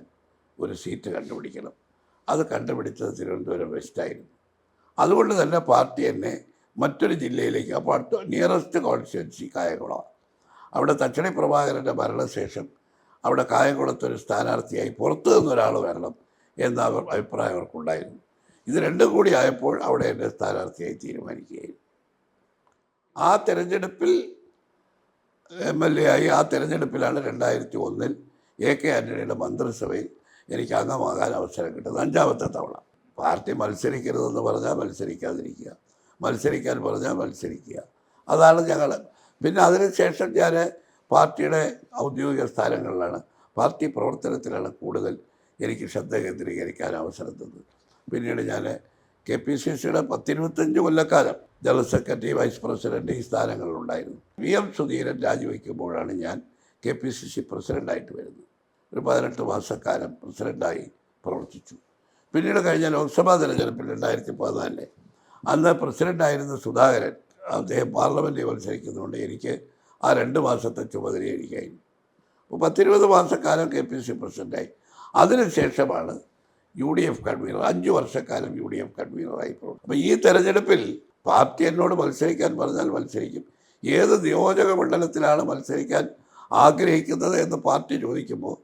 ഒരു സീറ്റ് കണ്ടുപിടിക്കണം. അത് കണ്ടുപിടിച്ചത് തിരുവനന്തപുരം വെസ്റ്റായിരുന്നു. അതുകൊണ്ട് തന്നെ പാർട്ടി എന്നെ മറ്റൊരു ജില്ലയിലേക്ക്, അപ്പോൾ അടുത്ത നിയറസ്റ്റ് കോൺസ്റ്റിറ്റ്യുവൻസി കായംകുളമാണ്. അവിടെ തച്ചണി പ്രഭാകരൻ്റെ മരണശേഷം അവിടെ കായംകുളത്തൊരു സ്ഥാനാർത്ഥിയായി പുറത്തു നിന്നൊരാൾ വരണം എന്ന അഭിപ്രായം അവർക്കുണ്ടായിരുന്നു. ഇത് രണ്ടും കൂടി ആയപ്പോൾ അവിടെ എന്നെ സ്ഥാനാർത്ഥിയായി തീരുമാനിക്കുകയായിരുന്നു. ആ തെരഞ്ഞെടുപ്പിൽ MLA ആയി. ആ തെരഞ്ഞെടുപ്പിലാണ് 2001 AK ആൻ്റണിയുടെ മന്ത്രിസഭയിൽ എനിക്ക് അംഗമാകാൻ അവസരം കിട്ടുന്നത്, 5ാമത്തെ തവണ. പാർട്ടി മത്സരിക്കരുതെന്ന് പറഞ്ഞാൽ മത്സരിക്കാതിരിക്കുക, മത്സരിക്കാൻ പറഞ്ഞാൽ മത്സരിക്കുക, അതാണ് ഞങ്ങൾ. പിന്നെ അതിനുശേഷം ഞാൻ പാർട്ടിയുടെ ഔദ്യോഗിക സ്ഥാനങ്ങളിലാണ്, പാർട്ടി പ്രവർത്തനത്തിലാണ് കൂടുതൽ എനിക്ക് ശ്രദ്ധ കേന്ദ്രീകരിക്കാൻ അവസരം തന്നത്. പിന്നീട് ഞാൻ KPCCയുടെ 10-25 കൊല്ലക്കാലം ജനറൽ സെക്രട്ടറി, വൈസ് പ്രസിഡൻറ്റ് ഈ സ്ഥാനങ്ങളിലുണ്ടായിരുന്നു. VM സുധീരൻ രാജിവെക്കുമ്പോഴാണ് ഞാൻ KPCC പ്രസിഡൻ്റായിട്ട് വരുന്നത്. ഒരു 18 മാസക്കാലം പ്രസിഡൻ്റായി പ്രവർത്തിച്ചു. പിന്നീട് കഴിഞ്ഞ ലോക്സഭാ തെരഞ്ഞെടുപ്പിൽ 2014 അന്ന് പ്രസിഡൻ്റായിരുന്ന സുധാകരൻ, അദ്ദേഹം പാർലമെൻറ്റിൽ മത്സരിക്കുന്നതുകൊണ്ട് എനിക്ക് ആ 2 മാസത്തെ ചുമതല എനിക്കായിരുന്നു. അപ്പോൾ 10-20 മാസക്കാലം KPCC പ്രസിഡൻ്റായി. അതിനുശേഷമാണ് UDF കൺവീനർ, 5 വർഷക്കാലം UDF കൺവീനറായി പ്രവർത്തിച്ചു. അപ്പോൾ ഈ തെരഞ്ഞെടുപ്പിൽ പാർട്ടി എന്നോട് മത്സരിക്കാൻ പറഞ്ഞാൽ മത്സരിക്കും. ഏത് നിയോജക മണ്ഡലത്തിലാണ് മത്സരിക്കാൻ ആഗ്രഹിക്കുന്നത് എന്ന് പാർട്ടി ചോദിക്കുമ്പോൾ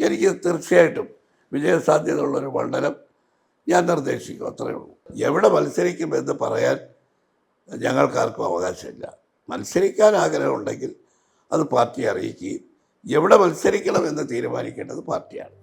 എനിക്ക് തീർച്ചയായിട്ടും വിജയസാധ്യതയുള്ളൊരു മണ്ഡലം ഞാൻ നിർദ്ദേശിക്കും, അത്രയേ ഉള്ളൂ. എവിടെ മത്സരിക്കുമെന്ന് പറയാൻ ഞങ്ങൾക്കാർക്കും അവകാശമില്ല. മത്സരിക്കാൻ ആഗ്രഹമുണ്ടെങ്കിൽ അത് പാർട്ടിയെ അറിയിക്കുകയും എവിടെ മത്സരിക്കണമെന്ന് തീരുമാനിക്കേണ്ടത് പാർട്ടിയാണ്.